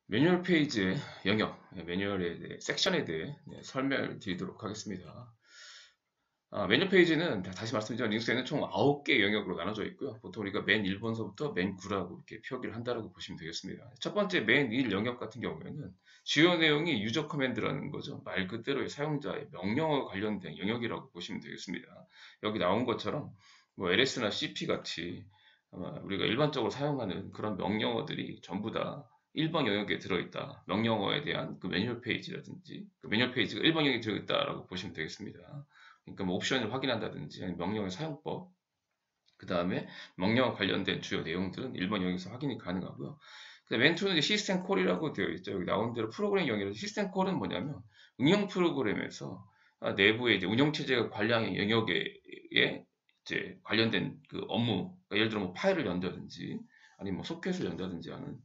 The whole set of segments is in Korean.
매뉴얼 페이지의 영역, 매뉴얼의 섹션에 대해 설명을 드리도록 하겠습니다. 매뉴얼 페이지는 다시 말씀드리면 리눅스에는 총 9개 영역으로 나눠져 있고요. 보통 우리가 맨 1번서부터 맨 9라고 이렇게 표기를 한다고 보시면 되겠습니다. 첫 번째 맨 1 영역 같은 경우에는 주요 내용이 유저 커맨드라는 거죠. 말 그대로의 사용자의 명령어와 관련된 영역이라고 보시면 되겠습니다. 여기 나온 것처럼 뭐 LS나 CP 같이 우리가 일반적으로 사용하는 그런 명령어들이 전부 다 1번 영역에 들어있다. 명령어에 대한 그 매뉴얼 페이지라든지 그 매뉴얼 페이지가 1번 영역에 들어있다라고 보시면 되겠습니다. 그러니까 뭐 옵션을 확인한다든지 아니면 명령의 사용법, 그 다음에 명령과 관련된 주요 내용들은 1번 영역에서 확인이 가능하고요. 맨 2는 시스템 콜이라고 되어 있죠. 여기 나온 대로 프로그램 영역이라서 시스템 콜은 뭐냐면 응용 프로그램에서 내부의 이제 운영체제가 관리하는 영역에 이제 관련된 그 업무, 그러니까 예를 들어 뭐 파일을 연다든지 아니면 뭐 소켓을 연다든지 하는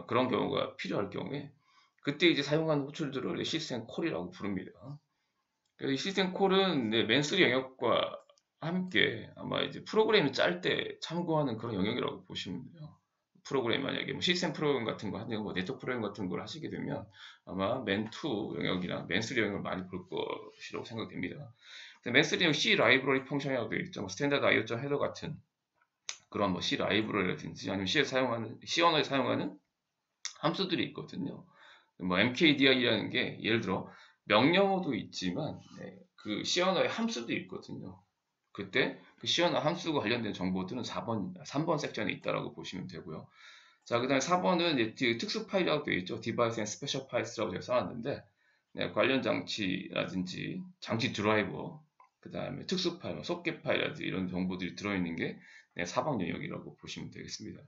그런 경우가 필요할 경우에 그때 이제 사용하는 호출들을 시스템 콜이라고 부릅니다. 이 시스템 콜은 맨3 영역과 함께 아마 이제 프로그램을 짤 때 참고하는 그런 영역이라고 보시면 돼요. 프로그램 만약에 뭐 시스템 프로그램 같은 거 하는 뭐 네트워크 프로그램 같은 걸 하시게 되면 아마 맨2 영역이나 맨3 영역을 많이 볼 것이라고 생각됩니다. 맨3 영역 C 라이브러리 펑션이라고 되어 있죠. 뭐 스탠다드 IO.헤더 헤더 같은 그런 뭐 C 라이브러리라든지 아니면 C에 사용하는 C 언어에 사용하는 함수들이 있거든요. 뭐 mkdir이라는 게 예를 들어 명령어도 있지만 그 C 언어의 함수도 있거든요. 그때 그 C 언어 함수가 관련된 정보들은 3번 섹션에 있다라고 보시면 되고요. 자, 그 다음에 4번은 이제 특수 파일이라고 되어 있죠. Device and Special Files라고 제가 써놨는데 관련 장치라든지 장치 드라이버, 그 다음에 특수 파일, 소켓 파일이라든지 이런 정보들이 들어있는 게 4번 영역이라고 보시면 되겠습니다.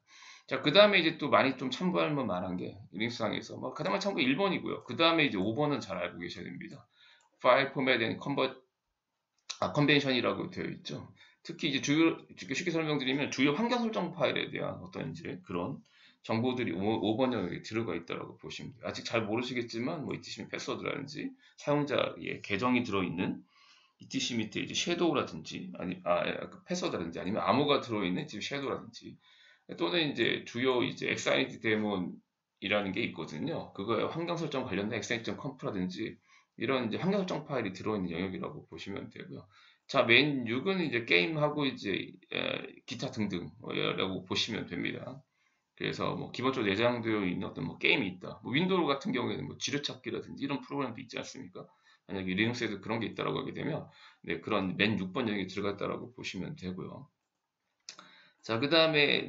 자, 그 다음에 이제 또 많이 좀 참고할 만한 게 리눅스상에서 뭐 가장 많이 참고 1번이고요. 그 다음에 이제 5번은 잘 알고 계셔야 됩니다. 파일 포맷 앤 컨벤션이라고 되어 있죠. 특히 이제 쉽게 설명드리면 주요 환경 설정 파일에 대한 어떤 이제 그런 정보들이 5번 영역에 들어가 있다고 보시면 돼요. 아직 잘 모르시겠지만 뭐 etc 패스워드라든지 사용자의 계정이 들어있는 etc 밑에 이제 섀도우라든지 그 패스워드라든지 아니면 암호가 들어있는 지금 섀도우라든지 또는 이제 주요 이제 XID 데몬이라는 게 있거든요. 그거에 환경 설정 관련된 xid.conf라든지 이런 이제 환경 설정 파일이 들어있는 영역이라고 보시면 되고요. 자, 메인 6은 이제 게임하고 이제 기타 등등이라고 보시면 됩니다. 그래서 뭐 기본적으로 내장되어 있는 어떤 뭐 게임이 있다. 뭐 윈도우 같은 경우에는 뭐 지뢰찾기라든지 이런 프로그램도 있지 않습니까? 만약에 리눅스에도 그런 게 있다라고 하게 되면 그런 맨 6번 영역에 들어갔다라고 보시면 되고요. 자, 그 다음에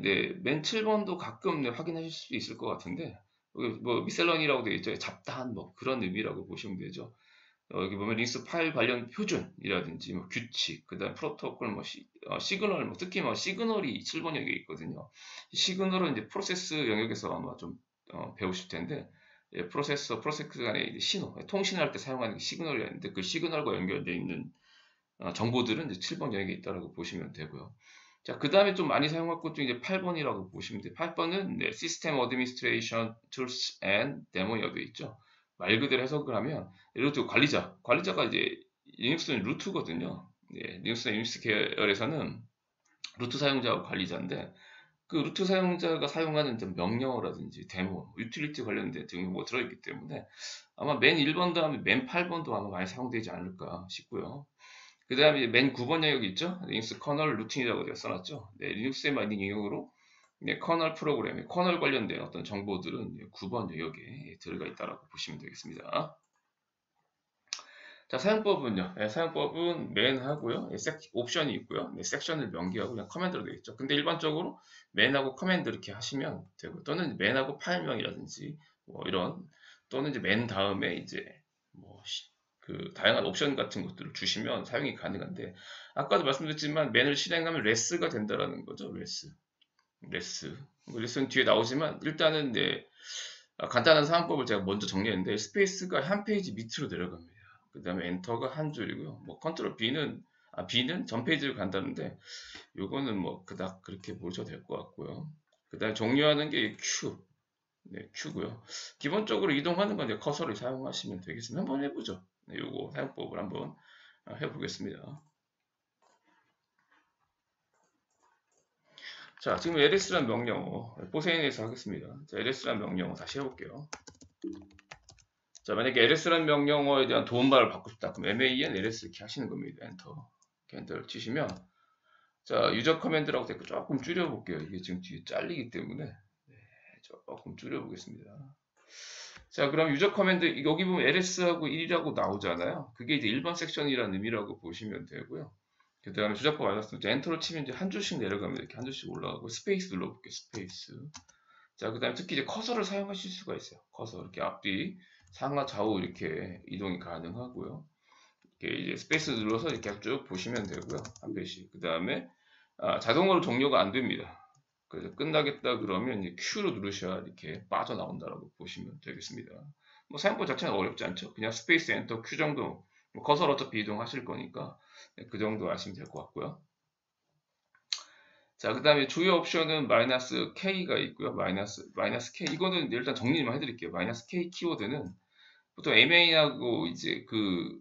맨 7번도 가끔 확인하실 수 있을 것 같은데 뭐 미셀러니라고 되어 있죠. 잡다한 뭐 그런 의미라고 보시면 되죠. 여기 보면 리눅스 파일 관련 표준이라든지 뭐 규칙, 그다음 프로토콜 뭐 시그널 뭐 특히 뭐 시그널이 7번 영역에 있거든요. 시그널은 이제 프로세스 영역에서 아마 좀 배우실 텐데 프로세스 간의 이제 신호, 통신할 때 사용하는 시그널이 있는데 그 시그널과 연결되어 있는 정보들은 이제 7번 영역에 있다고 보시면 되고요. 자, 그 다음에 좀 많이 사용할 것 중에 이제 8번이라고 보시면 돼요. 8번은 System Administration Tools and Demo이라고 되어 있죠. 말 그대로 해석을 하면 예를 들어 관리자가 이제 리눅스는 루트거든요. 리눅스나 유닉스 계열에서는 루트 사용자와 관리자인데 그 루트 사용자가 사용하는 명령어라든지 데모, 유틸리티 관련된 등이 뭐 들어있기 때문에 아마 맨 1번 다음에 맨 8번도 아마 많이 사용되지 않을까 싶고요. 그 다음에 맨 9번 영역이 있죠. 리눅스 커널 루틴이라고 제가 써놨죠. 리눅스에만 있는 영역으로 커널 프로그램, 커널 관련된 어떤 정보들은 9번 영역에 들어가 있다고 보시면 되겠습니다. 자, 사용법은요. 사용법은 맨 하고요. 옵션이 있고요. 섹션을 명기하고 그냥 커맨드로 되어 있죠. 근데 일반적으로 맨하고 커맨드 이렇게 하시면 되고 또는 맨하고 파일명이라든지 뭐 이런 또는 이제 맨 다음에 이제 뭐 그 다양한 옵션 같은 것들을 주시면 사용이 가능한데 아까도 말씀드렸지만 맨을 실행하면 레스가 된다라는 거죠. 레스. 뭐 레스는 뒤에 나오지만 일단은 간단한 사용법을 제가 먼저 정리했는데 스페이스가 한 페이지 밑으로 내려갑니다. 그 다음에 엔터가 한 줄이고요. 뭐 컨트롤 B는 전 페이지를 간다는데 요거는 뭐 그닥 그렇게 보셔도 될 것 같고요. 그 다음에 종료하는 게 Q. Q고요. 기본적으로 이동하는 건 커서를 사용하시면 되겠습니다. 한번 해보죠. 요거 사용법을 한번 해보겠습니다. 자, 지금 ls라는 명령어, 포세인에서 하겠습니다. 자, ls라는 명령어 다시 해볼게요. 자, 만약에 ls라는 명령어에 대한 도움말을 받고 싶다. 그럼 man ls 이렇게 하시는 겁니다. 엔터. 엔터를 치시면, 자, 유저 커맨드라고 되고 조금 줄여볼게요. 이게 지금 뒤에 잘리기 때문에. 네, 조금 줄여보겠습니다. 자, 그럼 유저 커맨드, 여기 보면 ls하고 1이라고 나오잖아요. 그게 이제 1번 섹션이라는 의미라고 보시면 되고요. 그 다음에 주작법 맞았으면 엔터를 치면 이제 한 줄씩 내려가면 이렇게 한 줄씩 올라가고, 스페이스 눌러볼게요. 스페이스. 자, 그 다음에 특히 이제 커서를 사용하실 수가 있어요. 커서 이렇게 앞뒤, 상하 좌우 이렇게 이동이 가능하고요. 이렇게 이제 스페이스 눌러서 이렇게 쭉 보시면 되고요. 한 배씩. 그 다음에 자동으로 종료가 안 됩니다. 그래서 끝나겠다 그러면 이제 Q로 누르셔야 이렇게 빠져나온다라고 보시면 되겠습니다. 뭐 사용법 자체는 어렵지 않죠. 그냥 스페이스 엔터 Q 정도, 뭐 커서를 어차피 이동하실 거니까 그 정도 아시면 될 것 같고요. 자, 그 다음에 주요 옵션은 마이너스 K가 있고요. 마이너스 K. 이거는 일단 정리만 해드릴게요. 마이너스 K 키워드는 보통 MA하고 이제 그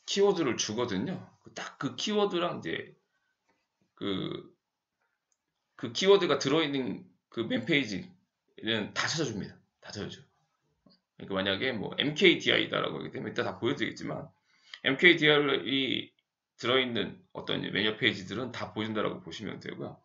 키워드를 주거든요. 딱 그 키워드랑 이제 그 키워드가 들어있는 그 맨페이지는 다 찾아줍니다. 다 찾아줘. 그러니까 만약에 뭐 MKDI다라고 하기 때문에 이따 다 보여드리겠지만 MKDI이 들어있는 어떤 매니어 페이지들은 다 보여준다라고 보시면 되고요.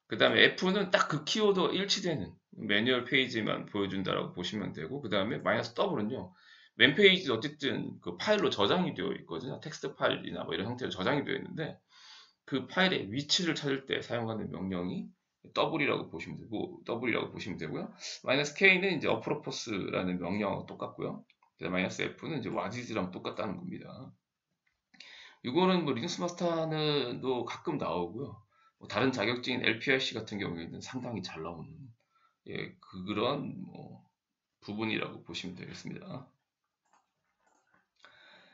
그 다음에 F는 딱 그 키워드와 일치되는 매뉴얼 페이지만 보여준다라고 보시면 되고, 그 다음에 마이너스 W는요, 맨 페이지 어쨌든 그 파일로 저장이 되어 있거든요. 텍스트 파일이나 뭐 이런 형태로 저장이 되어 있는데, 그 파일의 위치를 찾을 때 사용하는 명령이 W이라고 보시면 되고, W라고 보시면 되고요. 마이너스 K는 이제 어프로포스라는 명령하고 똑같고요. 마이너스 F는 이제 와디즈랑 똑같다는 겁니다. 이거는 뭐 리눅스 마스터는 가끔 나오고요. 뭐 다른 자격증인 LPRC 같은 경우에는 상당히 잘 나오는 그런 부분이라고 보시면 되겠습니다.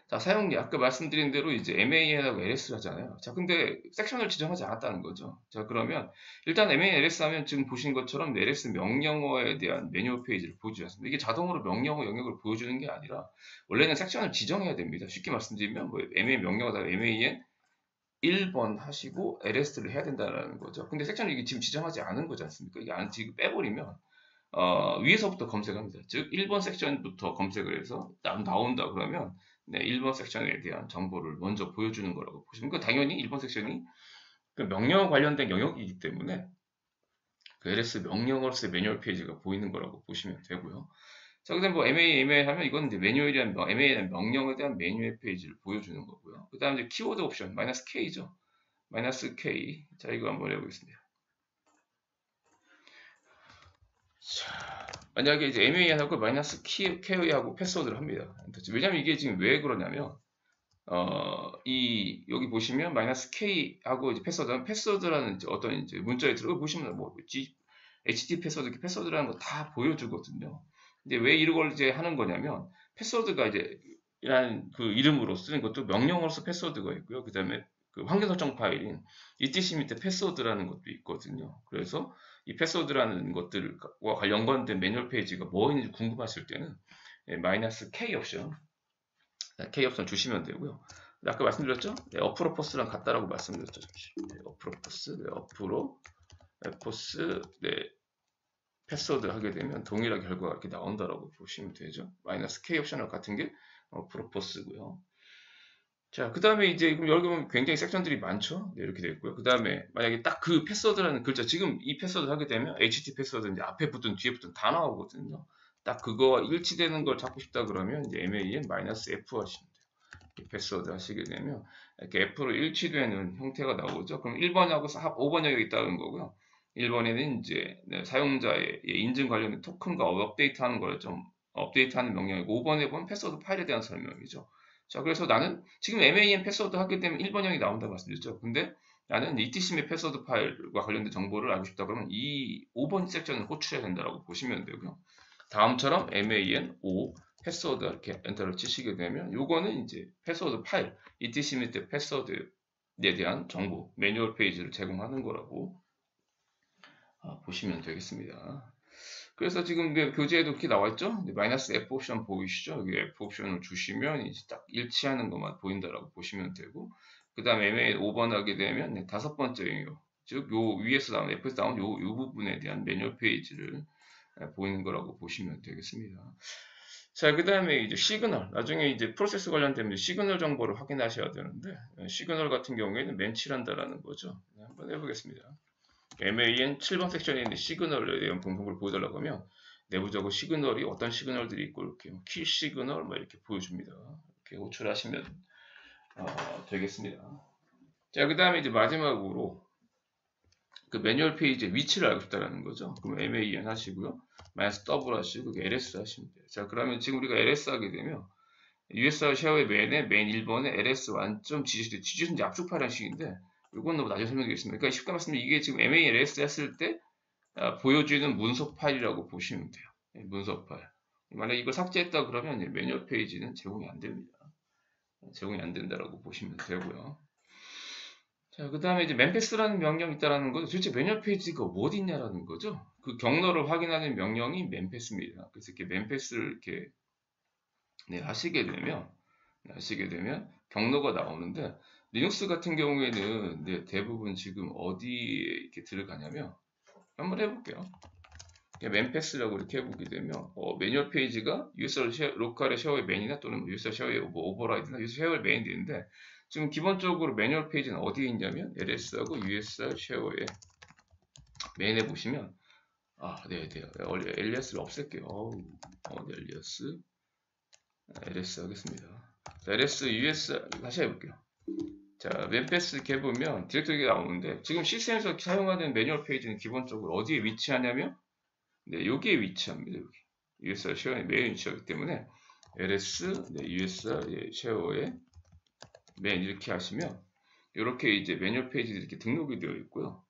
자, 사용리 아까 말씀드린 대로 이제 MAN하고 LS를 하잖아요. 자, 근데 섹션을 지정하지 않았다는 거죠. 자, 그러면 일단 MAN, LS 하면 지금 보신 것처럼 LS 명령어에 대한 매뉴얼 페이지를 보여주지 않습니다. 이게 자동으로 명령어 영역을 보여주는 게 아니라 원래는 섹션을 지정해야 됩니다. 쉽게 말씀드리면 뭐 MAN 명령어다 MAN 1번 하시고 LS를 해야 된다는 거죠. 근데 섹션을 이게 지금 지정하지 않은 거지 않습니까? 이게 지금 빼버리면 위에서부터 검색합니다. 즉 1번 섹션부터 검색을 해서 나온다 그러면 1번 섹션에 대한 정보를 먼저 보여주는 거라고 보시면, 당연히 1번 섹션이 그 명령어 관련된 영역이기 때문에 그 LS 명령어로서의 매뉴얼 페이지가 보이는 거라고 보시면 되고요. 자, 그다음 뭐 MA 하면 이건 이제 매뉴얼이란 MA라는 명령어에 대한 매뉴얼 페이지를 보여주는 거고요. 그다음 이제 키워드 옵션 마이너스 K죠. 마이너스 K. 자, 이거 한번 해보겠습니다. 자, 만약에 이제 MAN하고 마이너스 K하고 패스워드를 합니다. 왜냐면 이게 지금 왜 그러냐면, 여기 보시면 마이너스 K하고 이제 패스워드라는 어떤 이제 문자에 들어가 보시면 뭐, HT 패스워드, 이렇게 패스워드라는 거 다 보여주거든요. 근데 왜 이걸 이제 하는 거냐면, 패스워드가 이제, 이라는 그 이름으로 쓰는 것도 명령어로서 패스워드가 있고요. 그 다음에 그 환경 설정 파일인 etc 밑에 패스워드라는 것도 있거든요. 그래서 이 패스워드라는 것들과 연관된 매뉴얼 페이지가 뭐 있는지 궁금하실 때는 마이너스 K 옵션 주시면 되고요. 아까 말씀드렸죠? 어프로포스랑 같다라고 말씀드렸죠. 잠시. 어프로포스, 어프로포스, 패스워드 하게 되면 동일한 결과가 이렇게 나온다라고 보시면 되죠. 마이너스 K 옵션과 같은 게 어프로포스고요. 자, 그 다음에 이제 여기 보면 굉장히 섹션들이 많죠. 이렇게 되어 있고요. 그 다음에 만약에 딱 그 패스워드라는 글자, 지금 이 패스워드 하게 되면 HT 패스워드 이제 앞에 붙든 뒤에 붙든 다 나오거든요. 딱 그거와 일치되는 걸 찾고 싶다 그러면 이제 MAN-F 하시면 돼요. 패스워드 하시게 되면 이렇게 F로 일치되는 형태가 나오죠. 그럼 1번하고 5번 영역이 있다는 거고요. 1번에는 이제 사용자의 인증 관련된 토큰과 업데이트하는 걸 좀 업데이트하는 명령이고, 5번에 보면 패스워드 파일에 대한 설명이죠. 자, 그래서 나는 지금 MAN 패스워드 하게 되면 1번형이 나온다고 말씀드렸죠. 근데 나는 ETCM의 패스워드 파일과 관련된 정보를 알고 싶다 그러면 이 5번 섹션을 호출해야 된다고 보시면 되고요. 다음처럼 MAN 5 패스워드 이렇게 엔터를 치시게 되면 요거는 이제 패스워드 파일, ETCM 때 패스워드에 대한 정보, 매뉴얼 페이지를 제공하는 거라고 보시면 되겠습니다. 그래서 지금 교재에도 이렇게 나와 있죠? 마이너스 F 옵션 보이시죠? 여기 F 옵션을 주시면 이제 딱 일치하는 것만 보인다라고 보시면 되고, 그 다음에 MA 5번 하게 되면 다섯 번째 영역, 즉, 요 위에서 나온 F에서 나온 요 부분에 대한 매뉴얼 페이지를 보이는 거라고 보시면 되겠습니다. 자, 그 다음에 이제 시그널. 나중에 이제 프로세스 관련되면 시그널 정보를 확인하셔야 되는데, 시그널 같은 경우에는 맨칠한다라는 거죠. 한번 해보겠습니다. MAN 7번 섹션에 있는 시그널에 대한 분석을 보여달라고 하면, 내부적으로 시그널이 어떤 시그널들이 있고, 이렇게 키 시그널, 뭐 이렇게 보여줍니다. 이렇게 호출하시면 되겠습니다. 자, 그 다음에 이제 마지막으로 그 매뉴얼 페이지의 위치를 알고 싶다라는 거죠. 그럼 MAN 하시고요. 마이너스 더블 하시고 LS 하시면 돼요. 자, 그러면 지금 우리가 LS 하게 되면 USR 쉐어의 맨에 맨 1번에 LS 완점 지지수 이제 압축 파일 형식인데 이건 뭐 나중에 설명드리겠습니다. 그러니까 쉽게 말씀드리면 이게 지금 MAN LS 했을 때 보여주는 문서 파일이라고 보시면 돼요. 문서 파일. 만약 이걸 삭제했다 그러면 매뉴얼 페이지는 제공이 안 됩니다. 제공이 안 된다라고 보시면 되고요. 자, 그 다음에 이제 맨패스라는 명령이 있다라는 거죠. 도대체 매뉴얼 페이지가 어디 있냐라는 거죠. 그 경로를 확인하는 명령이 맨패스입니다. 그래서 이렇게 맨패스를 이렇게 하시게 되면 경로가 나오는데 리눅스 같은 경우에는 대부분 지금 어디에 이렇게 들어가냐면 한번 해볼게요. 맨패스라고 이렇게 해보게 되면 매뉴얼 페이지가 USR 로컬의 쉐어의 맨이나 또는 USR 쉐어의 오버라이드나 USR 쉐어의 맨이 되는데 지금 기본적으로 매뉴얼 페이지는 어디에 있냐면 LS하고 USR 쉐어의 맨에 보시면 LS를 없앨게요. LS 하겠습니다. 자, LS, US 다시 해볼게요. 자, 맨패스 이렇게 해보면 디렉토리가 나오는데 지금 시스템에서 사용하는 매뉴얼 페이지는 기본적으로 어디에 위치하냐면 여기에 위치합니다. 여기 USR 쉐어의 맨 위치하기 때문에 LS, USR 쉐어의 맨 이렇게 하시면 이렇게 이제 매뉴얼 페이지들이 이렇게 등록이 되어 있고요.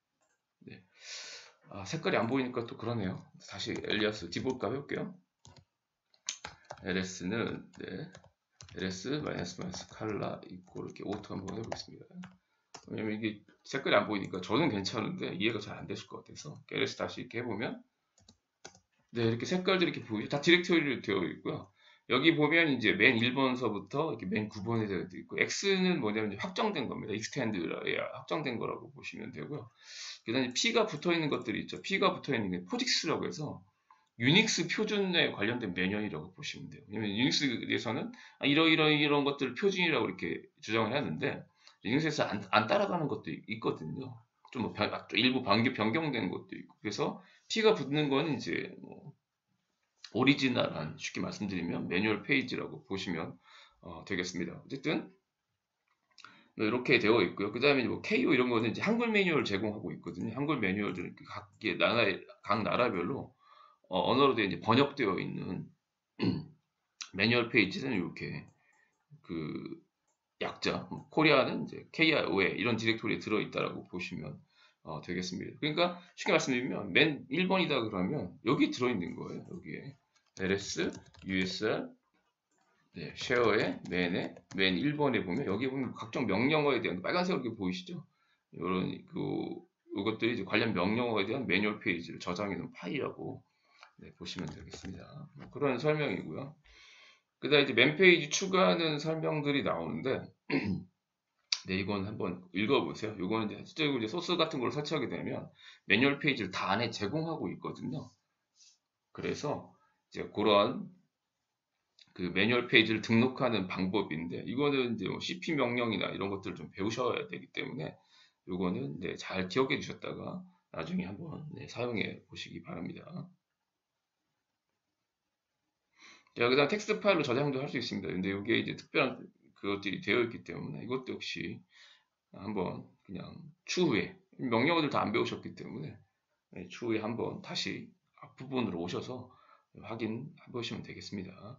색깔이 안 보이니까 또 그러네요. 다시 엘리아스 디볼값 해볼게요. LS는 LS 마이너스 칼라 있고 이렇게 오토 한번 해보겠습니다. 왜냐면 이게 색깔이 안 보이니까 저는 괜찮은데 이해가 잘 안 되실 것 같아서 LS 다시 이렇게 해보면 이렇게 색깔들이 이렇게 보이죠. 다 디렉토리로 되어 있고요. 여기 보면 이제 맨 1번서부터 이렇게 맨 9번에 되어 있고 X는 뭐냐면 확정된 겁니다. 익스텐드에 확정된 거라고 보시면 되고요. 그다음에 P가 붙어 있는 것들이 있죠. P가 붙어 있는 게 포직스라고 해서 유닉스 표준에 관련된 매뉴얼이라고 보시면 돼요. 왜냐면 유닉스에서는 이런 것들을 표준이라고 이렇게 주장을 하는데 유닉스에서 안 따라가는 것도 있거든요. 좀 일부 변경된 것도 있고 그래서 P가 붙는 건 이제 오리지널한 쉽게 말씀드리면 매뉴얼 페이지라고 보시면 되겠습니다. 어쨌든 이렇게 되어 있고요. 그 다음에 KO 이런 거는 이제 한글 매뉴얼 제공하고 있거든요. 한글 매뉴얼들은 각 나라별로 언어로 되어 이제 번역되어 있는 매뉴얼 페이지는 이렇게 그 약자 코리아는 이제 KIO에 이런 디렉토리에 들어있다라고 보시면 되겠습니다. 그러니까 쉽게 말씀드리면 맨 1번이다 그러면 여기 들어있는 거예요. 여기에 LS, USR, 쉐어의 맨 1번에 보면 여기 보면 각종 명령어에 대한 빨간색으로 이렇게 보이시죠? 이런 이것들이 이제 관련 명령어에 대한 매뉴얼 페이지를 저장해 놓은 파일이라고 보시면 되겠습니다. 그런 설명이고요. 그 다음에 이제 맨 페이지 추가하는 설명들이 나오는데 이건 한번 읽어보세요. 이거는 이제 실제로 이제 소스 같은 걸 설치하게 되면 매뉴얼 페이지를 다 안에 제공하고 있거든요. 그래서 이제 그런 그 매뉴얼 페이지를 등록하는 방법인데 이거는 이제 CP 명령이나 이런 것들을 좀 배우셔야 되기 때문에 이거는 잘 기억해 주셨다가 나중에 한번 사용해 보시기 바랍니다. 자, 그다음 텍스트 파일로 저장도 할 수 있습니다. 근데 이게 이제 특별한 그것들이 되어 있기 때문에 이것도 역시 한번 그냥 추후에 명령어들 다 안 배우셨기 때문에 추후에 한번 다시 앞부분으로 오셔서 확인해 보시면 되겠습니다.